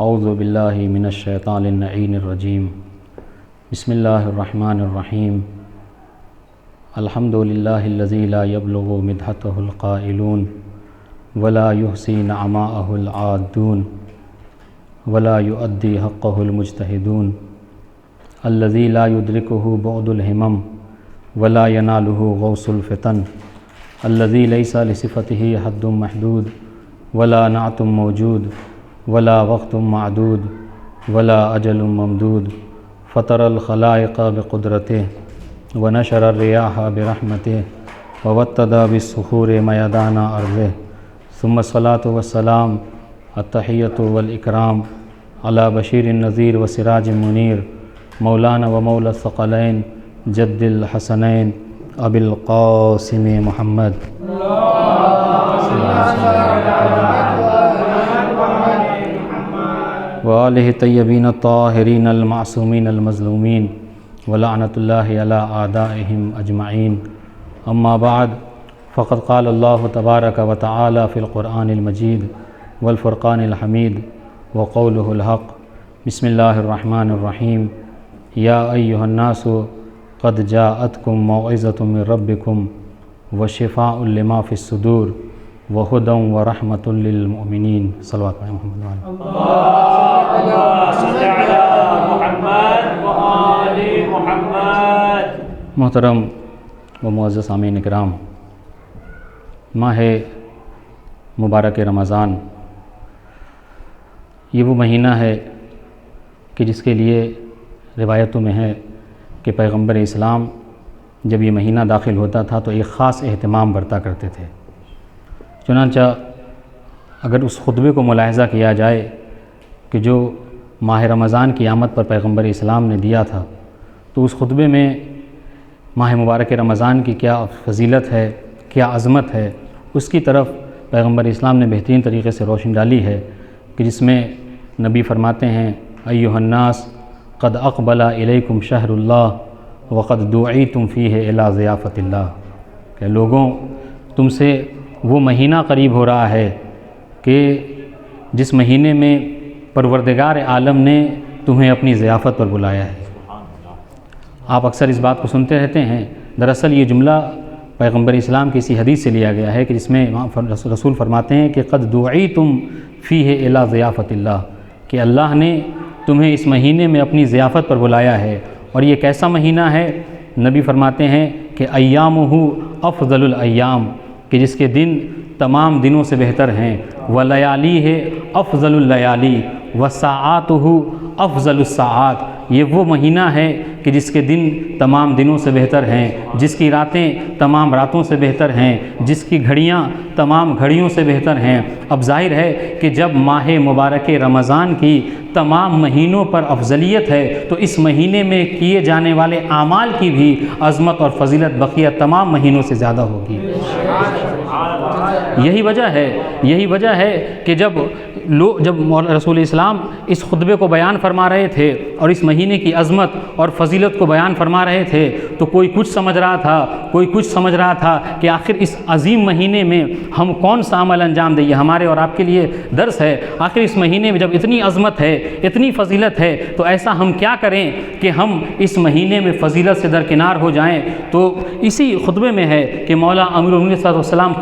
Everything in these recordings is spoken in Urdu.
اعوذ باللہ من الشیطان اللعین الرجیم بسم اللہ الرحمن الرحیم الحمد للہ الذی لا یبلغ مدحتہ القائلون ولا یحصی نعماءہ العادون ولا یؤدی حقہ المجتہدون الذی لا یدرکہ بعد الہمم ولا ینالہ غوث الفتن الذی لیس لصفتہ حد محدود ولا نعت موجود ولا وقت معدود ولا اجل ممدود فطر الخلائق بقدرته ونشر الرياح برحمته ووتد بالصخور ميدان ارضه ثم الصلاة والسلام التحية والإكرام على بشير النذير وسراج منير مولانا ومولى الثقلين جد الحسنين أبي القاسم محمد وآلہ الطیبین الطاہرین المعصومین المظلومین ولعنۃ اللہ علی اعدائہم اجمعین اما بعد فقد قال اللہ تبارک و تعالی فی القرآن المجید والفرقان الحمید وقولہ الحق بسم اللہ الرحمن الرحیم یا ایہا الناس قد جاءتکم موعظۃ من ربکم وشفاء لما فی الصدور وہدی ورحمۃ للمؤمنین صلوات محمد محترم و معزز سامعین کرام، ماہ مبارک رمضان یہ وہ مہینہ ہے کہ جس کے لیے روایتوں میں ہے کہ پیغمبر اسلام جب یہ مہینہ داخل ہوتا تھا تو ایک خاص اہتمام برتا کرتے تھے۔ چنانچہ اگر اس خطبے کو ملاحظہ کیا جائے کہ جو ماہ رمضان کی آمد پر پیغمبر اسلام نے دیا تھا، تو اس خطبے میں ماہ مبارک رمضان کی کیا فضیلت ہے، کیا عظمت ہے، اس کی طرف پیغمبر اسلام نے بہترین طریقے سے روشنی ڈالی ہے کہ جس میں نبی فرماتے ہیں ایھا الناس قد اقبل الیکم شہر اللہ وقد دعیتم فیہ الی ضیافت اللہ، کہ لوگوں تم سے وہ مہینہ قریب ہو رہا ہے کہ جس مہینے میں پروردگار عالم نے تمہیں اپنی ضیافت پر بلایا ہے۔ آپ اکثر اس بات کو سنتے رہتے ہیں، دراصل یہ جملہ پیغمبر اسلام کی اسی حدیث سے لیا گیا ہے کہ جس میں رسول فرماتے ہیں کہ قد دعیتم فیہ الی ضیافت اللہ، کہ اللہ نے تمہیں اس مہینے میں اپنی ضیافت پر بلایا ہے۔ اور یہ کیسا مہینہ ہے؟ نبی فرماتے ہیں کہ ایامہ افضل الایام، کہ جس کے دن تمام دنوں سے بہتر ہیں، ولیالیہ افضل اللیالی وساعاتہ افضل الساعات، یہ وہ مہینہ ہے کہ جس کے دن تمام دنوں سے بہتر ہیں، جس کی راتیں تمام راتوں سے بہتر ہیں، جس کی گھڑیاں تمام گھڑیوں سے بہتر ہیں۔ اب ظاہر ہے کہ جب ماہ مبارک رمضان کی تمام مہینوں پر افضلیت ہے تو اس مہینے میں کیے جانے والے اعمال کی بھی عظمت اور فضیلت بقیہ تمام مہینوں سے زیادہ ہوگی۔ یہی وجہ ہے کہ جب رسول اسلام اس خطبے کو بیان فرما رہے تھے اور اس مہینے کی عظمت اور فضیلت کو بیان فرما رہے تھے تو کوئی کچھ سمجھ رہا تھا کہ آخر اس عظیم مہینے میں ہم کون سا عمل انجام دیں۔ ہمارے اور آپ کے لیے درس ہے، آخر اس مہینے میں جب اتنی عظمت ہے، اتنی فضیلت ہے، تو ایسا ہم کیا کریں کہ ہم اس مہینے میں فضیلت سے درکنار ہو جائیں۔ تو اسی خطبے میں ہے کہ مولا امیر المومنین صلی اللہ علیہ وسلم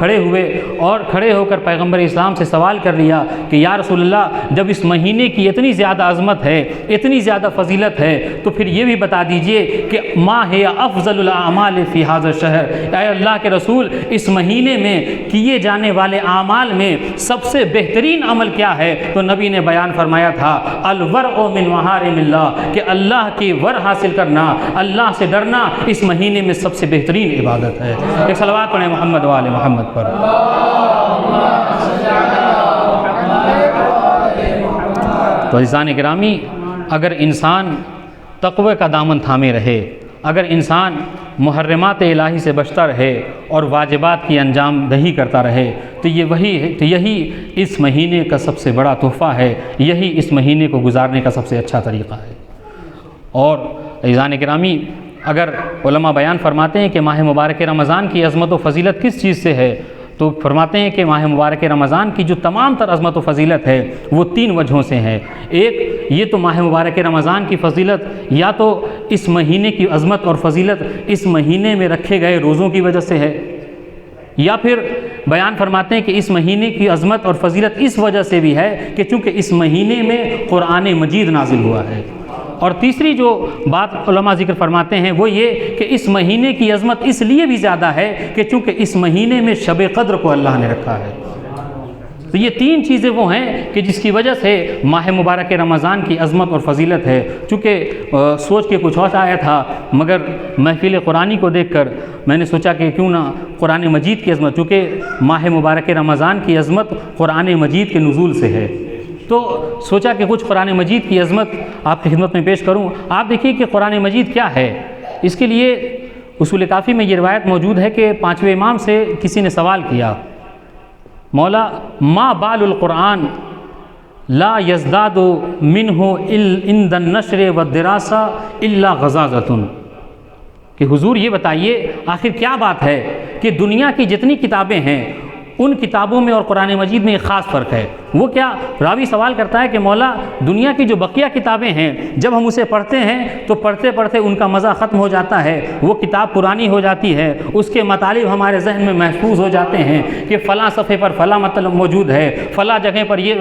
کھڑے ہو کر پیغمبر اسلام سے سوال کر لیا کہ یا رسول اللہ، جب اس مہینے کی اتنی زیادہ عظمت ہے، اتنی زیادہ فضیلت ہے، تو پھر یہ بھی بتا دیجئے کہ ما ہی افضل الاعمال فی ھذا الشہر، اے اللہ کے رسول اس مہینے میں کیے جانے والے اعمال میں سب سے بہترین عمل کیا ہے؟ تو نبی نے بیان فرمایا تھا الورع من محارم اللہ، کہ اللہ کی ور حاصل کرنا، اللہ سے ڈرنا اس مہینے میں سب سے بہترین عبادت ہے۔ ایک صلوات پڑھیں محمد و آل محمد پر۔ تو عزیزان گرامی، اگر انسان تقوی کا دامن تھامے رہے، اگر انسان محرمات الہی سے بچتا رہے اور واجبات کی انجام دہی کرتا رہے تو یہی اس مہینے کا سب سے بڑا تحفہ ہے، یہی اس مہینے کو گزارنے کا سب سے اچھا طریقہ ہے۔ اور عزیزان گرامی، اگر علماء بیان فرماتے ہیں کہ ماہ مبارک رمضان کی عظمت و فضیلت کس چیز سے ہے، تو فرماتے ہیں کہ ماہ مبارک رمضان کی جو تمام تر عظمت و فضیلت ہے وہ 3 وجہوں سے ہے۔ ایک یہ تو ماہ مبارک رمضان کی فضیلت یا تو اس مہینے کی عظمت اور فضیلت اس مہینے میں رکھے گئے روزوں کی وجہ سے ہے، یا پھر بیان فرماتے ہیں کہ اس مہینے کی عظمت اور فضیلت اس وجہ سے بھی ہے کہ چونکہ اس مہینے میں قرآن مجید نازل ہوا ہے۔ اور تیسری جو بات علماء ذکر فرماتے ہیں وہ یہ کہ اس مہینے کی عظمت اس لیے بھی زیادہ ہے کہ چونکہ اس مہینے میں شب قدر کو اللہ نے رکھا ہے۔ تو یہ 3 چیزیں وہ ہیں کہ جس کی وجہ سے ماہ مبارک رمضان کی عظمت اور فضیلت ہے۔ چونکہ سوچ کے کچھ اور آیا تھا، مگر محفل قرآنی کو دیکھ کر میں نے سوچا کہ کیوں نہ قرآن مجید کی عظمت، چونکہ ماہ مبارک رمضان کی عظمت قرآن مجید کے نزول سے ہے، تو سوچا کہ کچھ قرآن مجید کی عظمت آپ کی خدمت میں پیش کروں۔ آپ دیکھیے کہ قرآن مجید کیا ہے۔ اس کے لیے اصول کافی میں یہ روایت موجود ہے کہ 5ویں امام سے کسی نے سوال کیا، مولا ما بال القرآن لا یزداد منہ عند النشر والدراسہ الا غزازۃ، کہ حضور یہ بتائیے آخر کیا بات ہے کہ دنیا کی جتنی کتابیں ہیں ان کتابوں میں اور قرآن مجید میں ایک خاص فرق ہے۔ وہ کیا؟ راوی سوال کرتا ہے کہ مولا دنیا کی جو بقیہ کتابیں ہیں جب ہم اسے پڑھتے ہیں تو پڑھتے پڑھتے ان کا مزہ ختم ہو جاتا ہے، وہ کتاب پرانی ہو جاتی ہے، اس کے مطالب ہمارے ذہن میں محفوظ ہو جاتے ہیں کہ فلاں صفحے پر فلاں مطلب موجود ہے، فلاں جگہ پر یہ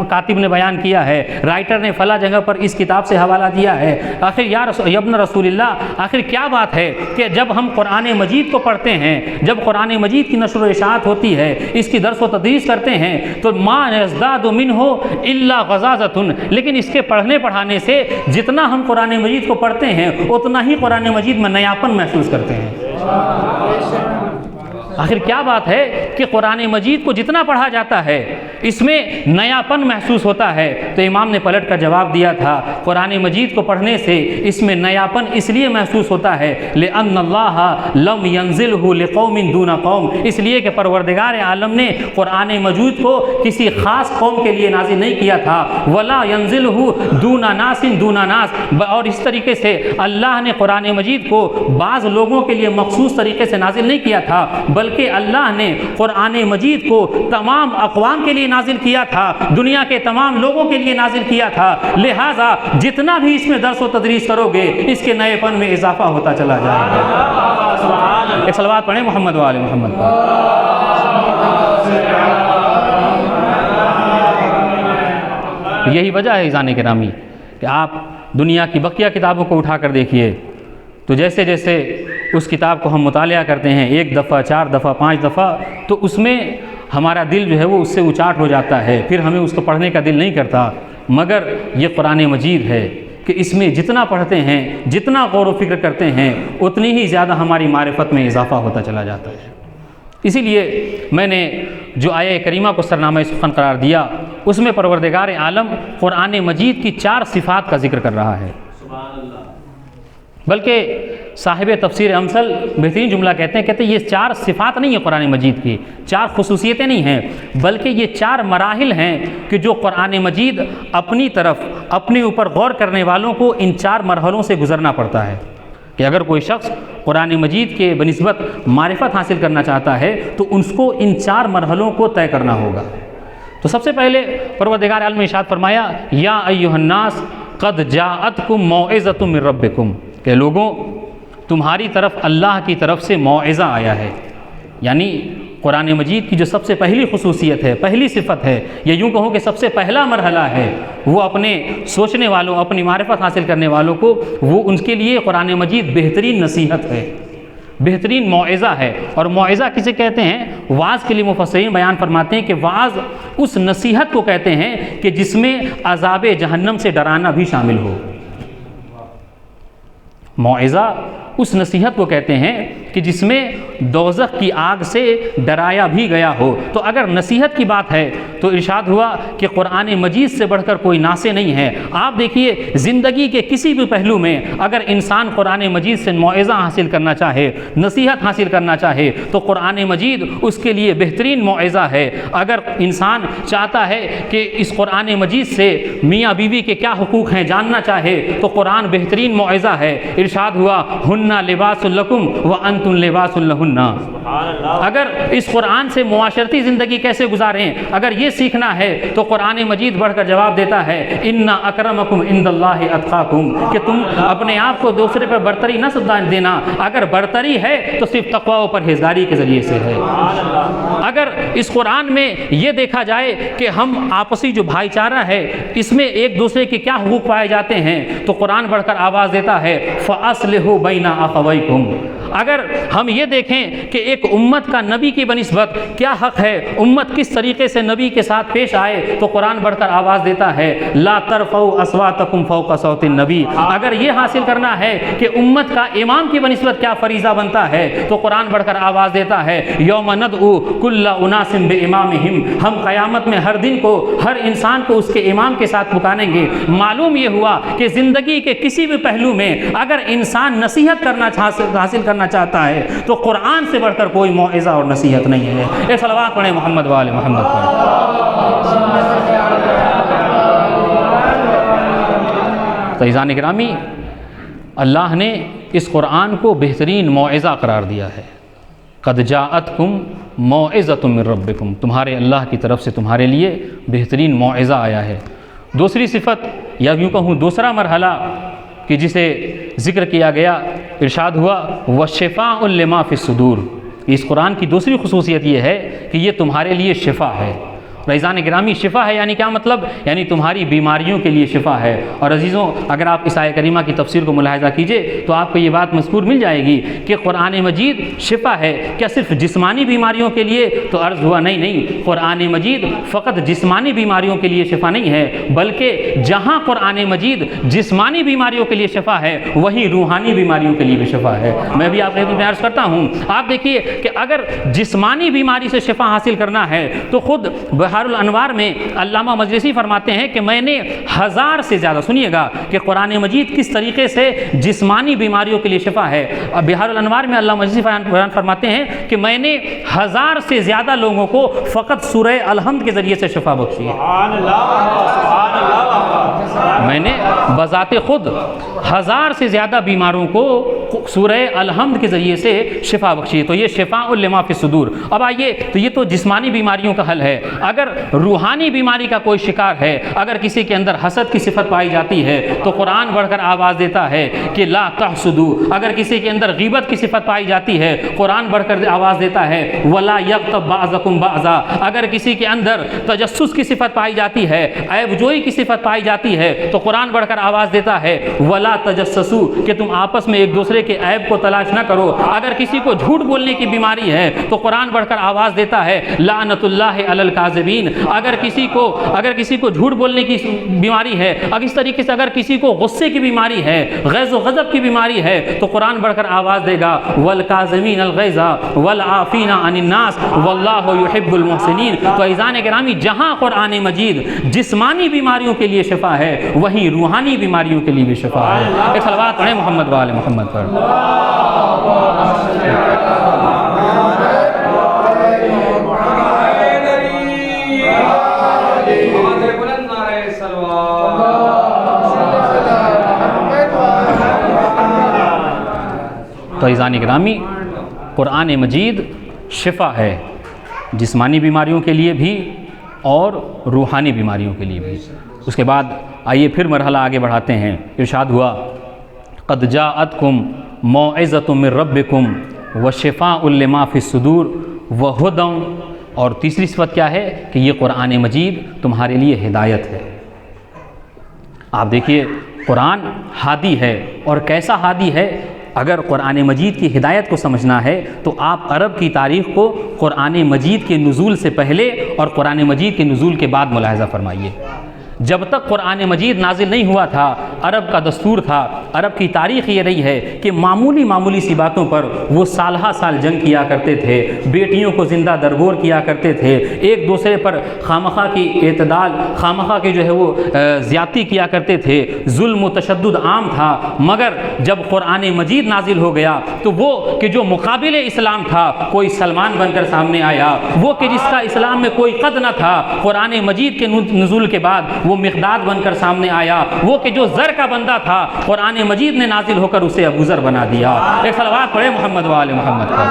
کاتب نے بیان کیا ہے، رائٹر نے فلاں جگہ پر اس کتاب سے حوالہ دیا ہے۔ آخر یا ابن رسول اللہ، آخر کیا بات ہے کہ جب ہم قرآن مجید کو پڑھتے ہیں، جب قرآن مجید کی نشر و اشاعت ہوتی ہے، اس کی درس و تدریس کرتے ہیں تو ما یزداد منہ الا غزازۃ، لیکن اس کے پڑھنے پڑھانے سے جتنا ہم قرآن مجید کو پڑھتے ہیں اتنا ہی قرآن مجید میں نیاپن محسوس کرتے ہیں۔ آخر کیا بات ہے کہ قرآن مجید کو جتنا پڑھا جاتا ہے اس میں نیاپن محسوس ہوتا ہے۔ تو امام نے پلٹ کر جواب دیا تھا، قرآن مجید کو پڑھنے سے اس میں نیاپن اس لیے محسوس ہوتا ہے لأن اللہ لم ينزلہ لقوم دون قوم، اس لیے کہ پروردگار عالم نے قرآن مجید کو کسی خاص قوم کے لیے نازل نہیں کیا تھا، ولا ينزلہ دون ناس دون ناس، اور اس طریقے سے اللہ نے قرآن مجید کو بعض لوگوں کے لیے مخصوص طریقے سے نازل نہیں کیا تھا، بلکہ اللہ نے قرآن مجید کو تمام اقوام کے لیے نازل کیا تھا، دنیا کے تمام لوگوں کے لیے نازل کیا تھا، لہٰذا جتنا بھی اس میں درس و تدریس کرو گے اس کے نئے پن میں اضافہ ہوتا چلا جائے گا۔ ایک صلوات پڑھیں محمد و آل محمد۔ یہی وجہ ہے عزیزان گرامی کہ آپ دنیا کی بقیہ کتابوں کو اٹھا کر دیکھیے تو جیسے جیسے اس کتاب کو ہم مطالعہ کرتے ہیں 1 دفعہ 4 دفعہ 5 دفعہ تو اس میں ہمارا دل جو ہے وہ اس سے اچاٹ ہو جاتا ہے، پھر ہمیں اس کو پڑھنے کا دل نہیں کرتا، مگر یہ قرآن مجید ہے کہ اس میں جتنا پڑھتے ہیں، جتنا غور و فکر کرتے ہیں اتنی ہی زیادہ ہماری معرفت میں اضافہ ہوتا چلا جاتا ہے۔ اسی لیے میں نے جو آیہ کریمہ کو سرنامہ سخن قرار دیا اس میں پروردگار عالم قرآن مجید کی 4 صفات کا ذکر کر رہا ہے، بلکہ صاحب تفسیر امثل بہترین جملہ کہتے ہیں یہ 4 صفات نہیں ہیں قرآن مجید کی، 4 خصوصیتیں نہیں ہیں، بلکہ یہ 4 مراحل ہیں کہ جو قرآن مجید اپنی طرف اپنے اوپر غور کرنے والوں کو ان 4 مرحلوں سے گزرنا پڑتا ہے کہ اگر کوئی شخص قرآن مجید کے بنسبت معرفت حاصل کرنا چاہتا ہے تو اس کو ان 4 مرحلوں کو طے کرنا ہوگا۔ تو سب سے پہلے پروردگار عالم نے ارشاد فرمایا یا ایھا الناس قد جاءتکم موعظۃ من ربکم، کہ لوگوں تمہاری طرف اللہ کی طرف سے موعظہ آیا ہے، یعنی قرآن مجید کی جو سب سے پہلی خصوصیت ہے، پہلی صفت ہے، یا یوں کہوں کہ سب سے پہلا مرحلہ ہے، وہ اپنے سوچنے والوں، اپنی معرفت حاصل کرنے والوں کو وہ ان کے لیے قرآن مجید بہترین نصیحت ہے، بہترین موعظہ ہے۔ اور موعظہ کسے کہتے ہیں؟ وعظ کے لیے مفسرین بیان فرماتے ہیں کہ وعظ اس نصیحت کو کہتے ہیں کہ جس میں عذاب جہنم سے ڈرانا بھی شامل ہو۔ موعظہ اس نصیحت کو کہتے ہیں کہ جس میں دوزخ کی آگ سے ڈرایا بھی گیا ہو۔ تو اگر نصیحت کی بات ہے تو ارشاد ہوا کہ قرآن مجید سے بڑھ کر کوئی ناصح نہیں ہے۔ آپ دیکھیے زندگی کے کسی بھی پہلو میں اگر انسان قرآن مجید سے موعظہ حاصل کرنا چاہے، نصیحت حاصل کرنا چاہے تو قرآن مجید اس کے لیے بہترین موعظہ ہے۔ اگر انسان چاہتا ہے کہ اس قرآن مجید سے میاں بیوی کے کیا حقوق ہیں جاننا چاہے تو قرآن بہترین موعظہ ہے۔ ارشاد ہوا ہن لباس لکم وانتم لباس لہن، أمثالهن. اگر اس قرآن سے معاشرتی زندگی کیسے گزاریں اگر یہ سیکھنا ہے تو قرآن مجید بڑھ کر جواب دیتا ہے ان اکرمکم عند اللہ اتقاکم، کہ تم اپنے آپ کو دوسرے پر برتری نہ دینا، اگر برتری ہے تو صرف تقوی و پرہیزگاری کے ذریعے سے ہے۔ اگر اس قرآن میں یہ دیکھا جائے کہ ہم آپسی جو بھائی چارہ ہے اس میں ایک دوسرے کے کیا حقوق پائے جاتے ہیں تو قرآن بڑھ کر آواز دیتا ہے فَأَصْلِحُوا بَيْنَ أَخَوَيْكُمْ۔ اگر ہم یہ دیکھیں کہ ایک امت کا نبی کی بنسبت کیا حق ہے، امت کس طریقے سے نبی کے ساتھ پیش آئے تو قرآن بڑھ کر آواز دیتا ہے لا ترفعوا اصواتکم فوق صوت النبی۔ اگر یہ حاصل کرنا ہے کہ امت کا امام کی بنسبت کیا فریضہ بنتا ہے تو قرآن بڑھ کر آواز دیتا ہے یوم ندعو کل اناس بامامہم، ہم قیامت میں ہر دن کو ہر انسان کو اس کے امام کے ساتھ پکاریں گے۔ معلوم یہ ہوا کہ زندگی کے کسی بھی پہلو میں اگر انسان نصیحت کرنا حاصل کرنا چاہتا ہے تو قرآن سے بڑھ کر کوئی موعظہ اور نصیحت نہیں ہے۔ ایک صلوات پڑھیں محمد وآل محمد پر۔ عزیزان گرامی، اللہ نے اس قرآن کو بہترین موعظہ قرار دیا ہے۔ قد جاءتکم موعظۃ من ربکم، تمہارے اللہ کی طرف سے تمہارے لیے بہترین موعظہ آیا ہے۔ دوسری صفت یا یوں کہوں دوسرا مرحلہ کہ جسے ذکر کیا گیا، ارشاد ہوا وَشِفَاءٌ لِمَا فِي الصُّدُورِ، اس قرآن کی دوسری خصوصیت یہ ہے کہ یہ تمہارے لیے شفا ہے۔ عزیزان گرامی، شفا ہے یعنی کیا مطلب؟ یعنی تمہاری بیماریوں کے لیے شفا ہے۔ اور عزیزوں، اگر آپ اس آیت کریمہ کی تفسیر کو ملاحظہ کیجئے تو آپ کو یہ بات مذکور مل جائے گی کہ قرآن مجید شفا ہے کیا صرف جسمانی بیماریوں کے لیے؟ تو عرض ہوا نہیں، قرآن مجید فقط جسمانی بیماریوں کے لیے شفا نہیں ہے، بلکہ جہاں قرآن مجید جسمانی بیماریوں کے لیے شفا ہے وہیں روحانی بیماریوں کے لیے بھی شفا ہے۔ میں بھی آپ کو عرض کرتا ہوں، آپ دیکھیے کہ اگر جسمانی بیماری سے شفا حاصل کرنا ہے تو خود بہار الانوار میں علامہ مجلسی فرماتے ہیں کہ میں نے 1000 سے زیادہ، سنیے گا کہ قرآن مجید کس طریقے سے جسمانی بیماریوں کے لیے شفا ہے۔ بہار الانوار میں علامہ مجلسی بیان فرماتے ہیں کہ میں نے 1000 سے زیادہ لوگوں کو فقط سورہ الحمد کے ذریعے سے شفا بخشی ہے۔ میں نے بذات خود 1000 سے زیادہ بیماروں کو سورہ الحمد کے ذریعے سے شفا بخشی ہے۔ تو یہ شفاء لما فی الصدور۔ اب آئیے، تو یہ تو جسمانی بیماریوں کا حل ہے۔ اگر روحانی بیماری کا کوئی شکار ہے، اگر کسی کے اندر حسد کی صفت پائی جاتی ہے تو قرآن بڑھ کر آواز دیتا ہے کہ لا تحسدوا۔ اگر کسی کے اندر غیبت کی صفت پائی جاتی ہے قرآن بڑھ کر آواز دیتا ہے ولا یغتب بعضکم بعضا۔ اگر کسی کے اندر تجسس کی صفت پائی جاتی ہے، عیب جوئی کی صفت پائی جاتی ہے تو قرآن بڑھ کر آواز دیتا ہے ولا تجسسوا، کہ تم آپس میں ایک دوسرے کے عیب کو تلاش نہ کرو۔ اگر کسی کو جھوٹ بولنے کی بیماری ہے تو قرآن بڑھ کر آواز دیتا ہے لعنت اللہ علی الکاذبین۔ اگر کسی کو جھوٹ بولنے کی بیماری ہے، اس طریقے سے اگر کسی کو غصے کی بیماری ہے، غیظ و غضب کی بیماری ہے تو قرآن بڑھ کر آواز دے گا والکاظمین الغیظ والعافین عن الناس واللہ یحب المحسنین۔ تو عزیزان گرامی، جہاں قرآن مجید جسمانی بیماریوں کے لیے شفا ہے وہیں روحانی بیماریوں کے لیے بھی شفا ہے۔ ایک صلوات پڑھیں محمد وآل محمد پر۔ تو عزیزان گرامی، قرآن مجید شفا ہے جسمانی بیماریوں کے لیے بھی اور روحانی بیماریوں کے لیے بھی۔ اس کے بعد آئیے پھر مرحلہ آگے بڑھاتے ہیں۔ ارشاد ہوا قد جاءتکم موعظۃ من ربکم وشفاء لما فی الصدور وہدی، اور تیسری صفت کیا ہے کہ یہ قرآن مجید تمہارے لیے ہدایت ہے۔ آپ دیکھیے قرآن ہادی ہے، اور کیسا ہادی ہے؟ اگر قرآن مجید کی ہدایت کو سمجھنا ہے تو آپ عرب کی تاریخ کو قرآن مجید کے نزول سے پہلے اور قرآن مجید کے نزول کے بعد ملاحظہ فرمائیے۔ جب تک قرآن مجید نازل نہیں ہوا تھا، عرب کا دستور تھا، عرب کی تاریخ یہ رہی ہے کہ معمولی سی باتوں پر وہ سالہ سال جنگ کیا کرتے تھے، بیٹیوں کو زندہ درگور کیا کرتے تھے، ایک دوسرے پر خامخواہ کی اعتدال، خامخواہ کی جو ہے وہ زیادتی کیا کرتے تھے، ظلم و تشدد عام تھا۔ مگر جب قرآن مجید نازل ہو گیا تو وہ کہ جو مقابل اسلام تھا کوئی سلمان بن کر سامنے آیا، وہ کہ جس کا اسلام میں کوئی قد نہ تھا، قرآن مجید کے نزول کے بعد وہ مقداد بن کر سامنے آیا، وہ کہ جو زر کا بندہ تھا، قرآن مجید نے نازل ہو کر اسے ابوذر بنا دیا۔ ایک صلوات پڑھے محمد و آل محمد پر۔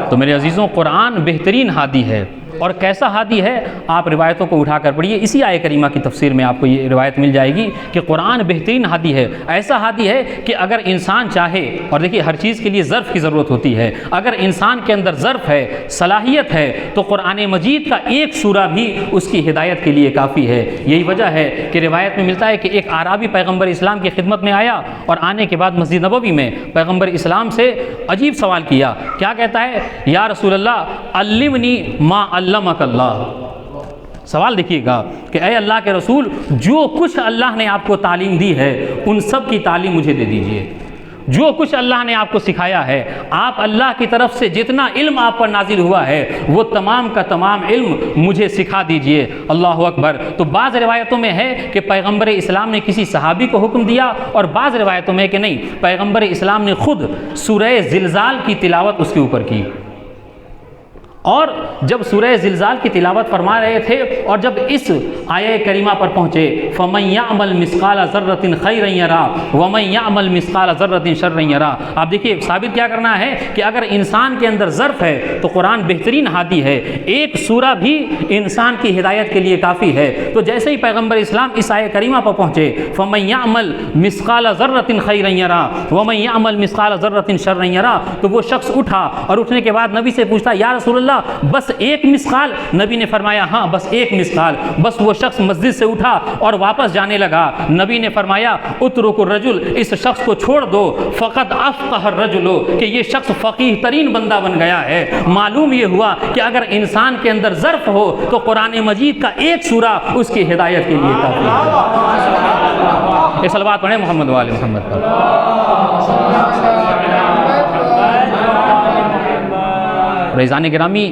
تو میرے عزیزوں، قرآن بہترین ہادی ہے، اور کیسا ہادی ہے آپ روایتوں کو اٹھا کر پڑھیے، اسی آیہ کریمہ کی تفسیر میں آپ کو یہ روایت مل جائے گی کہ قرآن بہترین ہادی ہے، ایسا ہادی ہے کہ اگر انسان چاہے، اور دیکھیے ہر چیز کے لیے ظرف کی ضرورت ہوتی ہے، اگر انسان کے اندر ظرف ہے، صلاحیت ہے، تو قرآن مجید کا ایک سورہ بھی اس کی ہدایت کے لیے کافی ہے۔ یہی وجہ ہے کہ روایت میں ملتا ہے کہ ایک اعرابی پیغمبر اسلام کی خدمت میں آیا، اور آنے کے بعد مسجد نبوی میں پیغمبر اسلام سے عجیب سوال کیا۔ کیا کہتا ہے؟ یا رسول اللہ علمنی ما علمک اللہ۔ سوال دیکھیے گا کہ اے اللہ کے رسول، جو کچھ اللہ نے آپ کو تعلیم دی ہے ان سب کی تعلیم مجھے دے دیجئے۔ جو کچھ اللہ نے آپ کو سکھایا ہے، آپ اللہ کی طرف سے جتنا علم آپ پر نازل ہوا ہے وہ تمام کا تمام علم مجھے سکھا دیجئے۔ اللہ اکبر۔ تو بعض روایتوں میں ہے کہ پیغمبر اسلام نے کسی صحابی کو حکم دیا، اور بعض روایتوں میں کہ نہیں، پیغمبر اسلام نے خود سورہ زلزال کی تلاوت اس کے اوپر کی۔ اور جب سورہ زلزال کی تلاوت فرما رہے تھے، اور جب اس آیہ کریمہ پر پہنچے فَمَن يَعْمَلْ مِثْقَالَ ذَرَّةٍ خَيْرًا يَرَهُ وَمَن يَعْمَلْ مِثْقَالَ ذَرَّةٍ شَرًّا يَرَهُ، آپ دیکھیے ثابت کیا کرنا ہے کہ اگر انسان کے اندر ظرف ہے تو قرآن بہترین ہادی ہے، ایک سورہ بھی انسان کی ہدایت کے لیے کافی ہے۔ تو جیسے ہی پیغمبر اسلام اس آیہ کریمہ پر پہنچے فَمَن يَعْمَلْ مِثْقَالَ ذَرَّةٍ خَيْرًا يَرَهُ وَمَن يَعْمَلْ مِثْقَالَ ذَرَّةٍ شَرًّا يَرَهُ، تو وہ شخص اٹھا اور اٹھنے کے بعد نبی سے پوچھتا یا رسول اللہ بس ایک مثقال؟ نبی نے فرمایا ہاں بس ایک مثقال۔ بس وہ شخص مسجد سے اٹھا اور واپس جانے لگا۔ نبی نے فرمایا اترک الرجل، اس شخص کو چھوڑ دو، فقط افقہ الرجل، کہ یہ شخص فقیہ ترین بندہ بن گیا ہے۔ معلوم یہ ہوا کہ اگر انسان کے اندر ظرف ہو تو قرآن مجید کا ایک سورہ اس کی ہدایت کے لیے کافی ہے۔ یہ صلوات پڑھیں محمد و آل محمد پر۔ رضوان گرامی،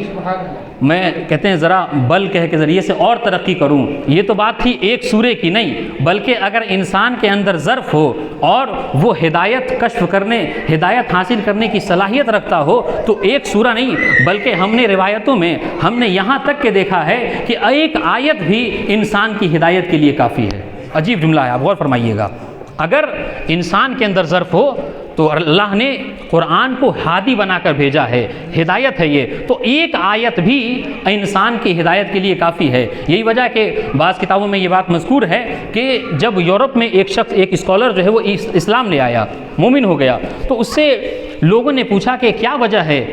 میں کہتے ہیں ذرا بل کہہ کے ذریعے سے اور ترقی کروں، یہ تو بات تھی ایک سورے کی نہیں، بلکہ اگر انسان کے اندر ظرف ہو اور وہ ہدایت کشف کرنے، ہدایت حاصل کرنے کی صلاحیت رکھتا ہو تو ایک سورہ نہیں، بلکہ ہم نے روایتوں میں ہم نے یہاں تک کہ دیکھا ہے کہ ایک آیت بھی انسان کی ہدایت کے لیے کافی ہے۔ عجیب جملہ ہے، آپ غور فرمائیے گا۔ اگر انسان کے اندر ظرف ہو تو اللہ نے قرآن کو ہادی بنا کر بھیجا ہے، ہدایت ہے یہ، تو ایک آیت بھی انسان کی ہدایت کے لیے کافی ہے۔ یہی وجہ کہ بعض کتابوں میں یہ بات مذکور ہے کہ جب یورپ میں ایک شخص، ایک اسکالر جو ہے وہ اسلام لے آیا، مومن ہو گیا، تو اس سے لوگوں نے پوچھا کہ کیا وجہ ہے،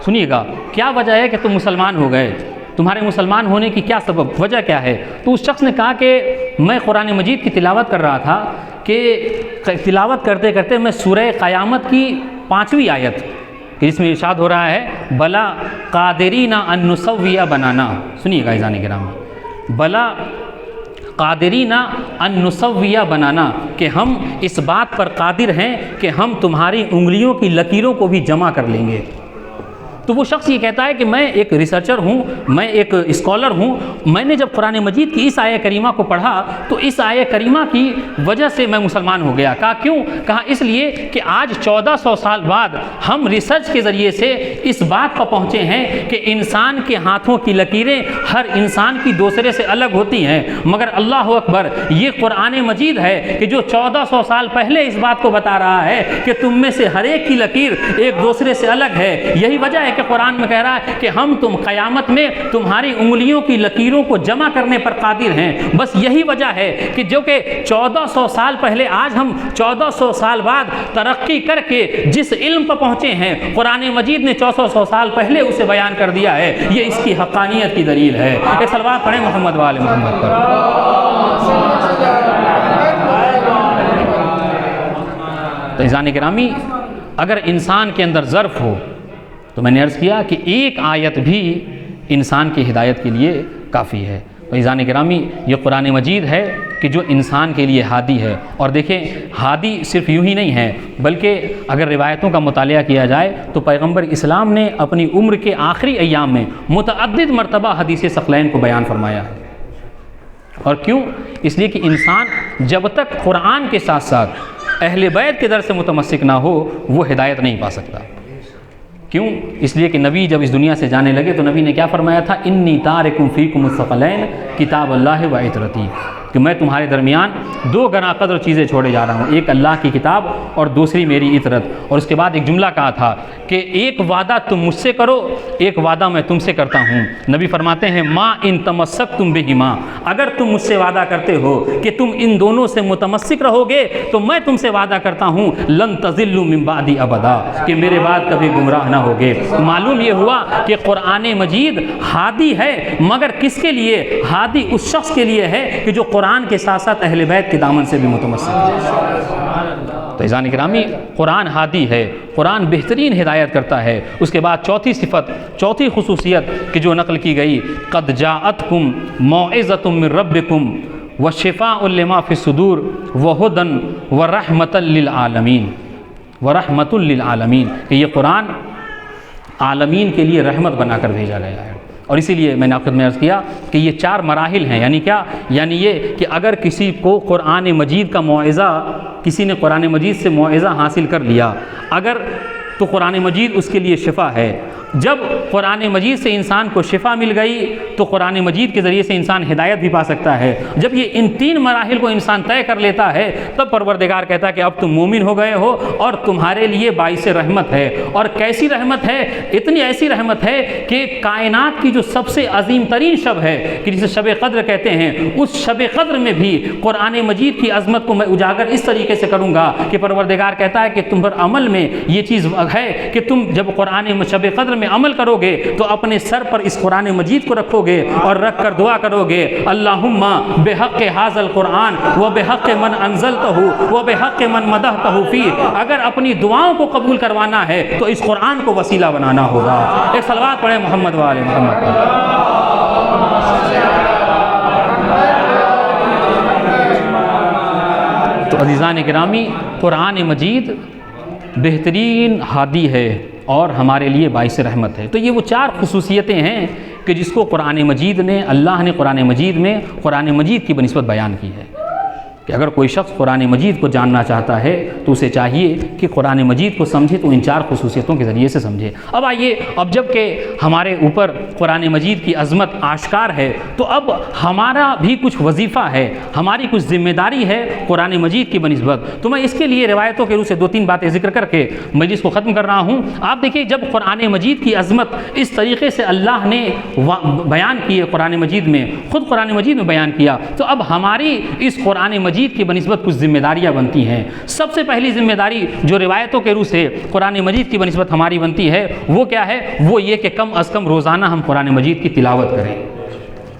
سنیے گا، کیا وجہ ہے کہ تم مسلمان ہو گئے، تمہارے مسلمان ہونے کی کیا سبب، وجہ کیا ہے؟ تو اس شخص نے کہا کہ میں قرآن مجید کی تلاوت کر رہا تھا کہ تلاوت کرتے کرتے میں سورہ قیامت کی 5ویں آیت جس میں ارشاد ہو رہا ہے بلا قادرین ان نسوی بنانا، سنیے گا عزیزان کرام، بلا قادرین ان نسوی بنانا، کہ ہم اس بات پر قادر ہیں کہ ہم تمہاری انگلیوں کی لکیروں کو بھی جمع کر لیں گے۔ تو وہ شخص یہ کہتا ہے کہ میں ایک ریسرچر ہوں، میں ایک اسکالر ہوں، میں نے جب قرآن مجید کی اس آیہ کریمہ کو پڑھا تو اس آیہ کریمہ کی وجہ سے میں مسلمان ہو گیا۔ کہا کیوں؟ کہا اس لیے کہ آج 1400 سال بعد ہم ریسرچ کے ذریعے سے اس بات پر پہنچے ہیں کہ انسان کے ہاتھوں کی لکیریں ہر انسان کی دوسرے سے الگ ہوتی ہیں، مگر اللہ اکبر، یہ قرآن مجید ہے کہ جو 1400 سال پہلے اس بات کو بتا رہا ہے کہ تم میں سے ہر ایک کی لکیر ایک دوسرے سے الگ ہے۔ یہی وجہ ہے کہ قرآن میں کہہ رہا ہے کہ ہم تم قیامت میں تمہاری انگلیوں کی لکیروں کو جمع کرنے پر قادر ہیں۔ بس یہی وجہ ہے کہ جو کہ 1400 سال پہلے، آج ہم 1400 سال بعد ترقی کر کے جس علم پر پہنچے ہیں، قرآن مجید نے 1400 سال پہلے اسے بیان کر دیا ہے۔ یہ اس کی حقانیت کی دلیل ہے۔ ایک صلوات پڑھیں محمد و آل محمد پر۔ تو عزیزان گرامی، اگر انسان کے اندر ظرف ہو تو میں نے عرض کیا کہ ایک آیت بھی انسان کی ہدایت کے لیے کافی ہے۔ تو عزیزان گرامی، یہ قرآن مجید ہے کہ جو انسان کے لیے ہادی ہے۔ اور دیکھیں، ہادی صرف یوں ہی نہیں ہے، بلکہ اگر روایتوں کا مطالعہ کیا جائے تو پیغمبر اسلام نے اپنی عمر کے آخری ایام میں متعدد مرتبہ حدیث ثقلین کو بیان فرمایا ہے۔ اور کیوں؟ اس لیے کہ انسان جب تک قرآن کے ساتھ ساتھ اہل بیت کے در سے متمسک نہ ہو وہ ہدایت نہیں پا سکتا۔ کیوں؟ اس لیے کہ نبی جب اس دنیا سے جانے لگے تو نبی نے کیا فرمایا تھا؟ انی تارکم فیکم الثقلین کتاب اللہ و عطرتی، کہ میں تمہارے درمیان دو گراں قدر چیزیں چھوڑے جا رہا ہوں، ایک اللہ کی کتاب اور دوسری میری عطرت۔ اور اس کے بعد ایک جملہ کہا تھا کہ ایک وعدہ تم مجھ سے کرو، ایک وعدہ میں تم سے کرتا ہوں۔ نبی فرماتے ہیں ما ان تمسکتم بہما، اگر تم مجھ سے وعدہ کرتے ہو کہ تم ان دونوں سے متمسک رہو گے تو میں تم سے وعدہ کرتا ہوں لن تضلوا من بعدی ابدا، کہ میرے بعد کبھی گمراہ نہ ہوگے۔ معلوم یہ ہوا کہ قرآن مجید ہادی ہے، مگر کس کے لیے؟ ہادی اس شخص کے لیے ہے کہ جو قرآن کے ساتھ ساتھ اہل بیت کے دامن سے بھی متمسک ہے۔ تو عزیزان گرامی، قرآن ہادی ہے، قرآن بہترین ہدایت کرتا ہے۔ اس کے بعد چوتھی صفت، چوتھی خصوصیت کہ جو نقل کی گئی، قد جاءتکم موعظۃ من ربکم وشفاء لما فی الصدور وہدی ورحمۃ للعالمین، ورحمۃ للعالمین، کہ یہ قرآن عالمین کے لیے رحمت بنا کر بھیجا گیا ہے۔ اور اسی لیے میں نے آپ میں عرض کیا کہ یہ 4 مراحل ہیں، یعنی کیا؟ یعنی یہ کہ اگر کسی کو قرآن مجید کا موعظہ، کسی نے قرآن مجید سے موعظہ حاصل کر لیا اگر، تو قرآن مجید اس کے لیے شفا ہے۔ جب قرآن مجید سے انسان کو شفا مل گئی تو قرآن مجید کے ذریعے سے انسان ہدایت بھی پا سکتا ہے۔ جب یہ ان 3 مراحل کو انسان طے کر لیتا ہے تب پروردگار کہتا ہے کہ اب تم مومن ہو گئے ہو اور تمہارے لیے باعث رحمت ہے۔ اور کیسی رحمت ہے؟ اتنی ایسی رحمت ہے کہ کائنات کی جو سب سے عظیم ترین شب ہے کہ جسے شب قدر کہتے ہیں، اس شب قدر میں بھی قرآن مجید کی عظمت کو میں اجاگر اس طریقے سے کروں گا کہ پروردگار کہتا ہے کہ تم پر عمل میں یہ چیز ہے کہ تم جب قرآن شب قدر میں عمل کرو گے تو اپنے سر پر اس قرآن مجید کو رکھو گے اور رکھ کر دعا کرو گے، اللہم بحق ھذا القرآن و بحق من انزلتہ و بحق من مدحتہ فیہ۔ اگر اپنی دعاؤں کو قبول کروانا ہے تو اس قرآن کو وسیلہ بنانا ہوگا۔ ایک صلوات پڑھیں محمد و آل محمد۔ تو عزیزان گرامی، قرآن مجید بہترین ہادی ہے اور ہمارے لیے باعث رحمت ہے۔ تو یہ وہ 4 خصوصیتیں ہیں کہ جس کو قرآن مجید نے، اللہ نے قرآن مجید میں قرآن مجید کی بنسبت بیان کی ہے کہ اگر کوئی شخص قرآن مجید کو جاننا چاہتا ہے تو اسے چاہیے کہ قرآن مجید کو سمجھے تو ان 4 خصوصیتوں کے ذریعے سے سمجھے۔ اب آئیے، اب جب کہ ہمارے اوپر قرآن مجید کی عظمت آشکار ہے تو اب ہمارا بھی کچھ وظیفہ ہے، ہماری کچھ ذمہ داری ہے قرآن مجید کی بنسبت۔ تو میں اس کے لیے روایتوں کے روح سے 2-3 باتیں ذکر کر کے مجلس کو ختم کر رہا ہوں۔ آپ دیکھیے، جب قرآن مجید کی عظمت اس طریقے سے اللہ نے بیان کی ہے قرآن مجید میں، خود قرآن مجید میں بیان کیا، تو اب ہماری اس قرآن مجید کی بنسبت کچھ ذمہ داریاں بنتی ہیں۔ سب سے پہلی ذمہ داری جو روایتوں کے روح سے قرآن مجید کی بنسبت ہماری بنتی ہے وہ کیا ہے؟ وہ یہ کہ کم از کم روزانہ ہم قرآن مجید کی تلاوت کریں۔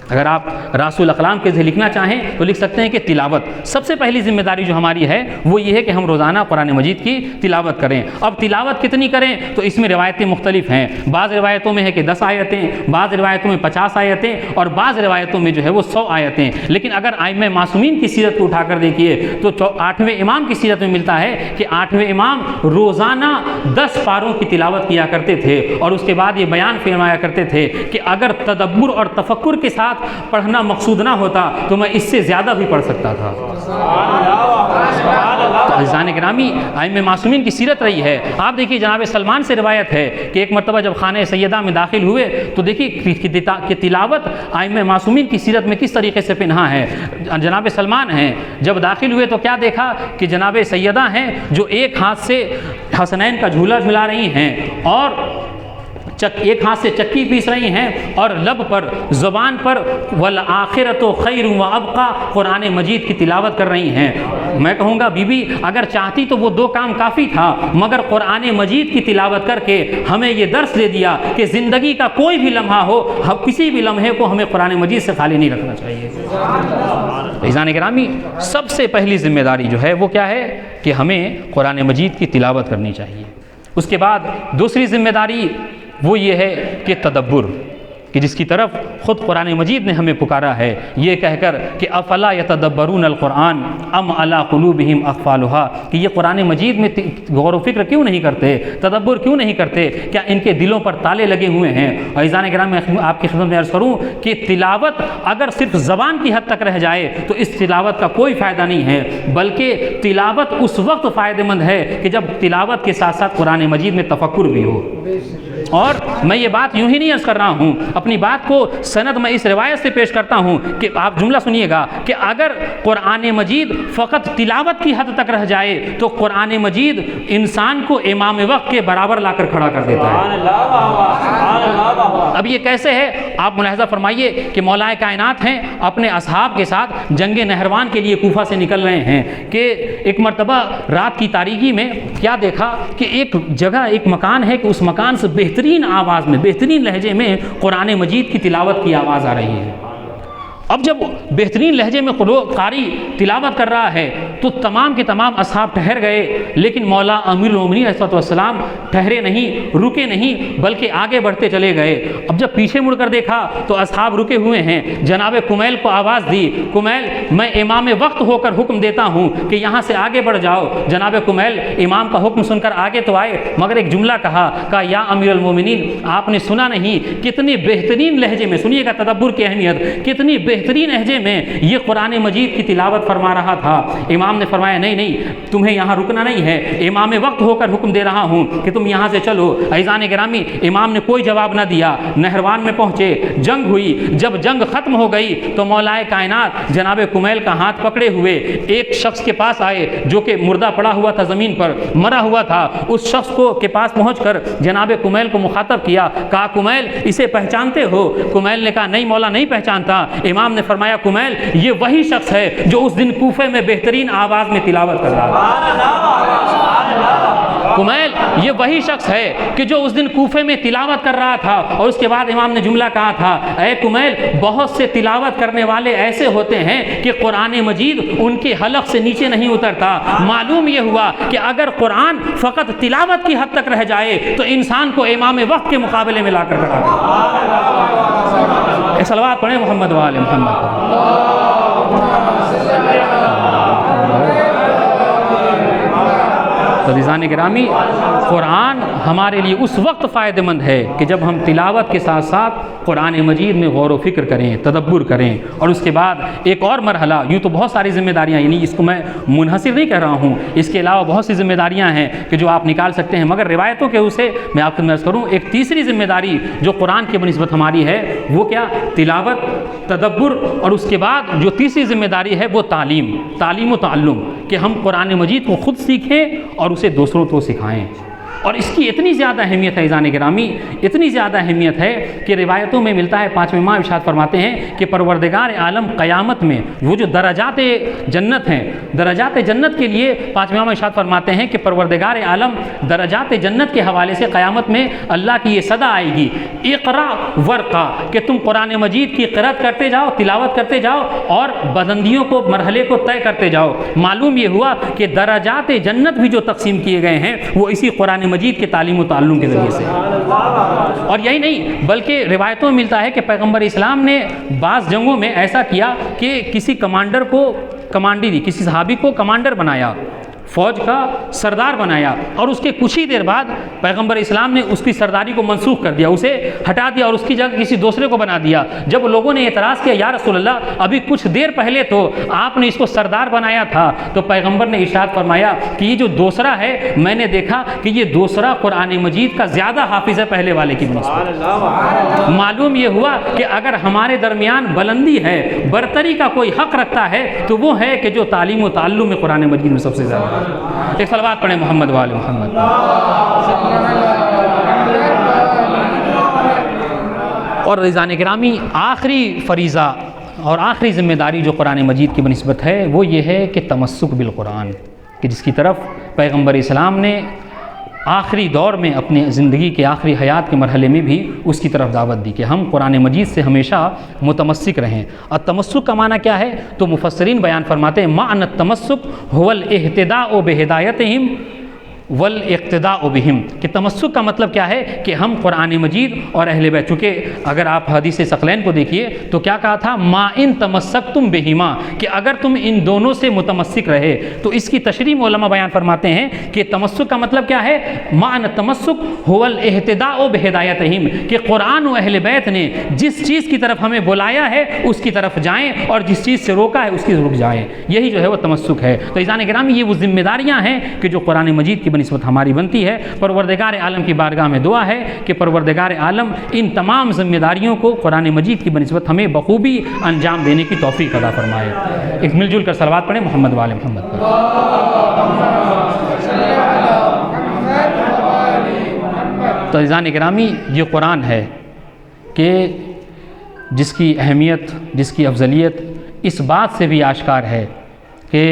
اگر آپ راسل اقلام کے ذریعے لکھنا چاہیں تو لکھ سکتے ہیں کہ تلاوت سب سے پہلی ذمہ داری جو ہماری ہے وہ یہ ہے کہ ہم روزانہ قرآن مجید کی تلاوت کریں۔ اب تلاوت کتنی کریں تو اس میں روایتیں مختلف ہیں۔ بعض روایتوں میں ہے کہ 10 آیتیں، بعض روایتوں میں 50 آیتیں اور بعض روایتوں میں جو ہے وہ 100 آیتیں۔ لیکن اگر ائمہ معصومین کی سیرت کو اٹھا کر دیکھیے تو 8ویں امام کی سیرت میں ملتا ہے کہ 8ویں امام روزانہ 10 پاروں کی تلاوت کیا کرتے تھے اور اس کے بعد یہ بیان فرمایا کرتے تھے کہ اگر تدبر اور تفکر کے ساتھ پڑھنا مقصود نہ ہوتا تو میں اس سے زیادہ بھی پڑھ سکتا تھا۔ عزیزان گرامی، ائمہ معصومین کی سیرت رہی ہے۔ آپ دیکھیے جناب سلمان سے روایت ہے کہ ایک مرتبہ جب خانہ سیدہ میں داخل ہوئے تو دیکھیے کہ تلاوت ائمہ معصومین کی سیرت میں کس طریقے سے پنہا ہے۔ جناب سلمان ہیں، جب داخل ہوئے تو کیا دیکھا کہ جناب سیدہ ہیں جو ایک ہاتھ سے حسنین کا جھولا جھلا رہی ہیں اور ایک ہاتھ سے چکی پیس رہی ہیں اور لب پر، زبان پر والآخرۃ خیر وابقیٰ قرآن مجید کی تلاوت کر رہی ہیں۔ میں کہوں گا بی بی اگر چاہتی تو وہ 2 کام کافی تھا، مگر قرآن مجید کی تلاوت کر کے ہمیں یہ درس دے دیا کہ زندگی کا کوئی بھی لمحہ ہو، کسی بھی لمحے کو ہمیں قرآن مجید سے خالی نہیں رکھنا چاہیے۔ عزیزان گرامی، سب سے پہلی ذمہ داری جو ہے وہ کیا ہے کہ ہمیں قرآن مجید کی تلاوت کرنی چاہیے۔ اس کے بعد دوسری ذمہ داری وہ یہ ہے کہ تدبر، کہ جس کی طرف خود قرآن مجید نے ہمیں پکارا ہے یہ کہہ کر کہ افلا یتدبرون القرآن ام علی قلوبہم اقفالھا، کہ یہ قرآن مجید میں غور و فکر کیوں نہیں کرتے، تدبر کیوں نہیں کرتے، کیا ان کے دلوں پر تالے لگے ہوئے ہیں؟ اور عزیزان کرام میں آپ کی خدمت میں عرض کروں کہ تلاوت اگر صرف زبان کی حد تک رہ جائے تو اس تلاوت کا کوئی فائدہ نہیں ہے، بلکہ تلاوت اس وقت فائدہ مند ہے کہ جب تلاوت کے ساتھ ساتھ قرآن مجید میں تفکر بھی ہو۔ اور میں یہ بات یوں ہی نہیں عرض کر رہا ہوں، اپنی بات کو سند میں اس روایت سے پیش کرتا ہوں کہ آپ جملہ سنیے گا کہ اگر قرآن مجید فقط تلاوت کی حد تک رہ جائے تو قرآن مجید انسان کو امام وقت کے برابر لا کر کھڑا کر دیتا ہے۔ اب یہ کیسے ہے؟ آپ ملاحظہ فرمائیے کہ مولا کائنات ہیں اپنے اصحاب کے ساتھ جنگ نہروان کے لیے کوفہ سے نکل رہے ہیں کہ ایک مرتبہ رات کی تاریکی میں کیا دیکھا کہ ایک جگہ ایک مکان ہے کہ اس مکان سے بہترین آواز میں بہترین لہجے میں قرآن مجید کی تلاوت کی آواز آ رہی ہے۔ اب جب بہترین لہجے میں قاری تلاوت کر رہا ہے تو تمام کے تمام اصحاب ٹھہر گئے، لیکن مولا امیر المومنین علیہ السلام ٹھہرے نہیں، رکے نہیں، بلکہ آگے بڑھتے چلے گئے۔ اب جب پیچھے مڑ کر دیکھا تو اصحاب رکے ہوئے ہیں۔ جناب کمیل کو آواز دی، کمیل میں امام وقت ہو کر حکم دیتا ہوں کہ یہاں سے آگے بڑھ جاؤ۔ جناب کمیل امام کا حکم سن کر آگے تو آئے، مگر ایک جملہ کہا یا امیر المومنین آپ نے سنا نہیں کتنی بہترین لہجے میں، سنیے گا تدبر کی اہمیت، کتنی بہترین لہجے میں یہ قرآن مجید کی تلاوت فرما رہا تھا۔ امام نے فرمایا نہیں تمہیں یہاں رکنا نہیں ہے، امام وقت ہو کر حکم دے رہا ہوں کہ تم یہاں سے چلو۔ عزیزان گرامی امام نے کوئی جواب نہ دیا، نہروان میں پہنچے، جنگ ہوئی۔ جب جنگ ختم ہو گئی تو مولا کائنات جناب کمیل کا ہاتھ پکڑے ہوئے ایک شخص کے پاس آئے جو کہ مردہ پڑا ہوا تھا، زمین پر مرا ہوا تھا۔ اس شخص کے پاس پہنچ کر جناب کمیل کو مخاطب کیا، کہا کمیل اسے پہچانتے ہو؟ کمیل نے کہا نہیں مولا نہیں پہچانتا۔ امام نے فرمایا کمیل یہ وہی شخص ہے جو اس دن کوفے میں بہترین آواز میں تلاوت کر رہا تھا۔ کمیل یہ وہی شخص ہے کہ جو اس دن کوفے میں تلاوت کر رہا تھا۔ اور اس کے بعد امام نے جملہ کہا تھا اے کمیل بہت سے تلاوت کرنے والے ایسے ہوتے ہیں کہ قرآن مجید ان کے حلق سے نیچے نہیں اترتا۔ معلوم یہ ہوا کہ اگر قرآن فقط تلاوت کی حد تک رہ جائے تو انسان کو امام وقت کے مقابلے میں لا کر رکھا ہے۔ صلوات پڑھیں محمد و آل محمد۔ عزیزان گرامی قرآن ہمارے لیے اس وقت فائدہ مند ہے کہ جب ہم تلاوت کے ساتھ ساتھ قرآن مجید میں غور و فکر کریں، تدبر کریں۔ اور اس کے بعد ایک اور مرحلہ، یوں تو بہت ساری ذمہ داریاں، یعنی اس کو میں منحصر نہیں کہہ رہا ہوں، اس کے علاوہ بہت سی ذمہ داریاں ہیں کہ جو آپ نکال سکتے ہیں، مگر روایتوں کے اسے میں آپ کو عرض کروں ایک تیسری ذمہ داری جو قرآن کی بنسبت ہماری ہے وہ کیا؟ تلاوت، تدبر، اور اس کے بعد جو تیسری ذمہ داری ہے وہ تعلیم و تعلم، کہ ہم قرآن مجید کو خود سیکھیں اور اسے دوسروں کو سکھائیں۔ اور اس کی اتنی زیادہ اہمیت ہے عزیزان گرامی، اتنی زیادہ اہمیت ہے کہ روایتوں میں ملتا ہے، پانچویں امام ارشاد فرماتے ہیں کہ پروردگار عالم قیامت میں وہ جو درجات جنت ہیں، درجات جنت کے لیے پانچویں امام ارشاد فرماتے ہیں کہ پروردگار عالم درجات جنت کے حوالے سے قیامت میں اللہ کی یہ صدا آئے گی اقرا ورقا، کہ تم قرآن مجید کی قرأت کرتے جاؤ، تلاوت کرتے جاؤ اور بلندیوں کو، مرحلے کو طے کرتے جاؤ۔ معلوم یہ ہوا کہ درجات جنت بھی جو تقسیم کیے گئے ہیں وہ اسی قرآن مجید کے تعلیم و تعلم کے ذریعے سے۔ اور یہی نہیں بلکہ روایتوں میں ملتا ہے کہ پیغمبر اسلام نے بعض جنگوں میں ایسا کیا کہ کسی کمانڈر کو کمانڈی دی، کسی صحابی کو کمانڈر بنایا، فوج کا سردار بنایا، اور اس کے کچھ ہی دیر بعد پیغمبر اسلام نے اس کی سرداری کو منسوخ کر دیا، اسے ہٹا دیا اور اس کی جگہ کسی دوسرے کو بنا دیا۔ جب لوگوں نے اعتراض کیا یا رسول اللہ ابھی کچھ دیر پہلے تو آپ نے اس کو سردار بنایا تھا، تو پیغمبر نے ارشاد فرمایا کہ یہ جو دوسرا ہے میں نے دیکھا کہ یہ دوسرا قرآن مجید کا زیادہ حافظ ہے پہلے والے کی بنسبت۔ معلوم یہ ہوا کہ اگر ہمارے درمیان بلندی ہے، برتری کا کوئی حق رکھتا ہے تو وہ ہے کہ جو تعلیم و تعلم میں قرآن مجید میں سب سے زیادہ ہے۔ ایک صلوات پڑھیں محمد و آل محمد۔ اور عزیزان گرامی آخری فریضہ اور آخری ذمہ داری جو قرآن مجید کی بنسبت ہے وہ یہ ہے کہ تمسک بالقرآن، کہ جس کی طرف پیغمبر اسلام نے آخری دور میں اپنی زندگی کے آخری حیات کے مرحلے میں بھی اس کی طرف دعوت دی کہ ہم قرآن مجید سے ہمیشہ متمسک رہیں۔ اور تمسک کا معنی کیا ہے؟ تو مفسرین بیان فرماتے ہیں معنی التمسک هو الاهتداء بہدایتہم والاقتداء بہم، کہ تمسک کا مطلب کیا ہے کہ ہم قرآن مجید اور اہل بیت، چونکہ اگر آپ حدیث ثقلین کو دیکھیے تو کیا کہا تھا، ما ان تمسکتم بہما، کہ اگر تم ان دونوں سے متمسک رہے، تو اس کی تشریح علماء بیان فرماتے ہیں کہ تمسک کا مطلب کیا ہے، معنی تمسک هو الاہتداء بہدایتہم، کہ قرآن و اہل بیت نے جس چیز کی طرف ہمیں بلایا ہے اس کی طرف جائیں، اور جس چیز سے روکا ہے اس کی رک جائیں، یہی جو ہے وہ تمسک ہے۔ تو عزیزان گرامی، یہ وہ ذمہ داریاں ہیں کہ جو قرآن مجید کی بنسبت ہماری بنتی ہے۔ پروردگار عالم کی بارگاہ میں دعا ہے کہ پروردگار عالم ان تمام ذمہ داریوں کو قرآن مجید کی بنسبت ہمیں بخوبی انجام دینے کی توفیق عطا فرمائے۔ ایک مل جل کر صلوات پڑھیں محمد وآل محمد پر۔ تو عزیزان گرامی، یہ قرآن ہے کہ جس کی اہمیت، جس کی افضلیت اس بات سے بھی آشکار ہے کہ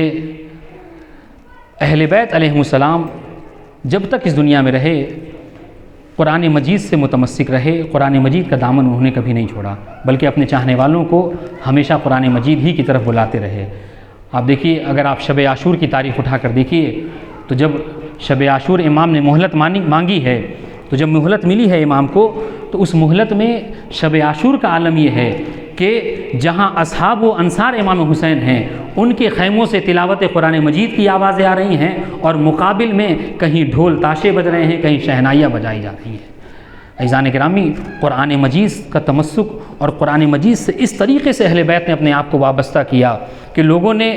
اہل بیت علیہم السلام جب تک اس دنیا میں رہے قرآن مجید سے متمسک رہے، قرآن مجید کا دامن انہوں نے کبھی نہیں چھوڑا، بلکہ اپنے چاہنے والوں کو ہمیشہ قرآن مجید ہی کی طرف بلاتے رہے۔ آپ دیکھیے، اگر آپ شب عاشور کی تاریخ اٹھا کر دیکھیے تو جب شب عاشور امام نے مہلت مانگی ہے، تو جب مہلت ملی ہے امام کو، تو اس مہلت میں شب عاشور کا عالم یہ ہے کہ جہاں اصحاب و انصار امام حسین ہیں ان کے خیموں سے تلاوت قرآن مجید کی آوازیں آ رہی ہیں، اور مقابل میں کہیں ڈھول تاشے بج رہے ہیں، کہیں شہنائیاں بجائی جا رہی ہیں۔ عزیزان گرامی، قرآن مجید کا تمسک اور قرآن مجید سے اس طریقے سے اہل بیت نے اپنے آپ کو وابستہ کیا کہ لوگوں نے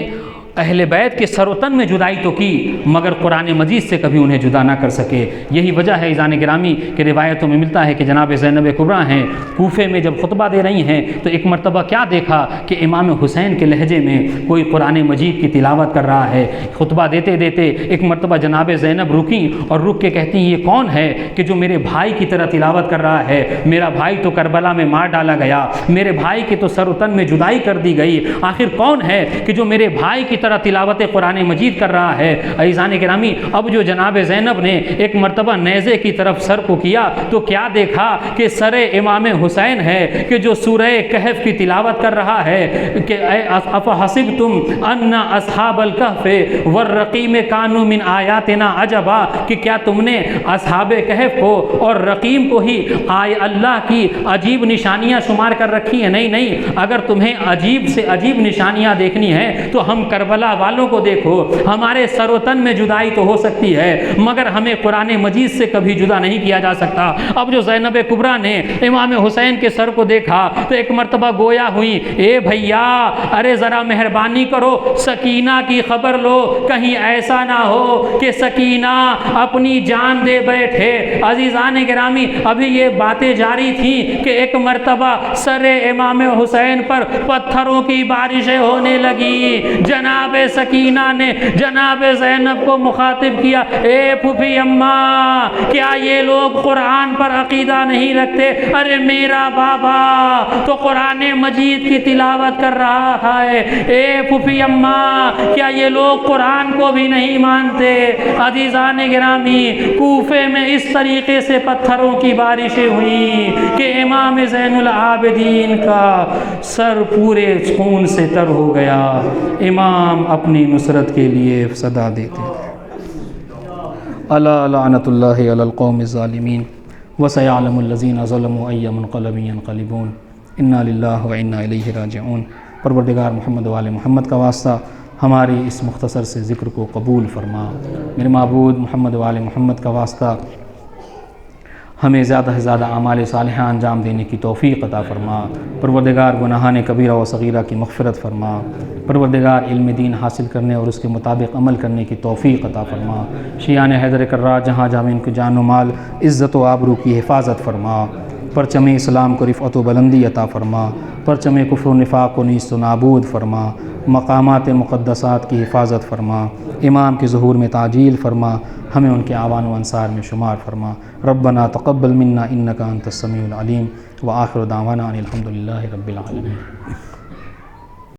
اہل بیت کے سر و تن میں جدائی تو کی، مگر قرآن مجید سے کبھی انہیں جدا نہ کر سکے۔ یہی وجہ ہے عزیزان گرامی کہ روایتوں میں ملتا ہے کہ جناب زینب کبریٰ ہیں، کوفے میں جب خطبہ دے رہی ہیں تو ایک مرتبہ کیا دیکھا کہ امام حسین کے لہجے میں کوئی قرآن مجید کی تلاوت کر رہا ہے۔ خطبہ دیتے دیتے ایک مرتبہ جناب زینب رکیں اور رک کے کہتی ہیں، یہ کون ہے کہ جو میرے بھائی کی طرح تلاوت کر رہا ہے؟ میرا بھائی تو کربلا میں مار ڈالا گیا، میرے بھائی کی تو سر و تن میں جدائی کر دی گئی، آخر کون ہے کہ جو میرے بھائی کی طرح تلاوت قرآن مجید کر رہا ہے؟ عزیزان گرامی، اب جو جناب زینب نے ایک مرتبہ نیزے کی طرف سر کو کیا تو کیا دیکھا کہ سر امام حسین ہے کہ جو سورہ کہف کی تلاوت کر رہا ہے کہ افحسبتم ان اصحاب الکہف والرقیم کانوا من آیاتنا عجبا، کہ کیا تم نے اصحاب کہف کو اور رقیم کو ہی اللہ کی عجیب نشانیاں شمار کر رکھی ہیں؟ نہیں نہیں، اگر تمہیں عجیب سے عجیب نشانیاں دیکھنی ہیں تو ہم کربلا والوں کو دیکھو، ہمارے سر و تن میں جدائی تو ہو سکتی ہے مگر ہمیں قرآن مجید سے کبھی جدا نہیں کیا جا سکتا۔ اب جو زینب کبریٰ نے امام حسین کے سر کو دیکھا تو ایک مرتبہ گویا ہوئی، اے بھیا، ارے ذرا مہربانی کرو، سکینہ کی خبر لو، کہیں ایسا نہ ہو کہ سکینہ اپنی جان دے بیٹھے۔ عزیزان گرامی، ابھی یہ باتیں جاری تھیں کہ ایک مرتبہ سر امام حسین پر پتھروں کی بارشیں ہونے لگی۔ جناب سکینہ نے جناب زینب کو مخاطب کیا، اے پھوپھی اماں، کیا یہ لوگ قرآن پر عقیدہ نہیں رکھتے؟ ارے میرا بابا تو قرآن مجید کی تلاوت کر رہا ہے۔ اے پھوپھی اماں، کیا یہ لوگ قرآن کو بھی نہیں مانتے؟ عزیزان گرامی، کوفے میں اس طریقے سے پتھروں کی بارشیں ہوئیں کہ امام زین العابدین کا سر پورے خون سے تر ہو گیا۔ امام اپنی نصرت کے لیے صدا دیتے ہیں، الا لعنت اللہ علی القوم الظالمین وسیعلم الذین ظلموا ای منقلب ینقلبون، انا للہ و انا الیہ راجعون۔ پروردگار محمد و آل محمد کا واسطہ ہماری اس مختصر سے ذکر کو قبول فرما۔ میرے معبود محمد و آل محمد کا واسطہ ہمیں زیادہ سے زیادہ اعمال صالحہ انجام دینے کی توفیق عطا فرما۔ پروردگار گناہان کبیرہ و صغیرہ کی مغفرت فرما۔ پروردگار علم دین حاصل کرنے اور اس کے مطابق عمل کرنے کی توفیق عطا فرما۔ شیعان حیدر کرار جہاں جہاں ان کے جان و مال، عزت و آبرو کی حفاظت فرما۔ پرچم اسلام کو رفعت و بلندی عطا فرما۔ پرچم کفر و نفاق کو نیست و نابود فرما۔ مقامات مقدسات کی حفاظت فرما۔ امام کی ظہور میں تعجیل فرما۔ ہمیں ان کے اعوان و انصار میں شمار فرما۔ ربنا تقبل منا انک انت السمیع العلیم، وآخر دعوانا ان الحمد للہ رب العالمین۔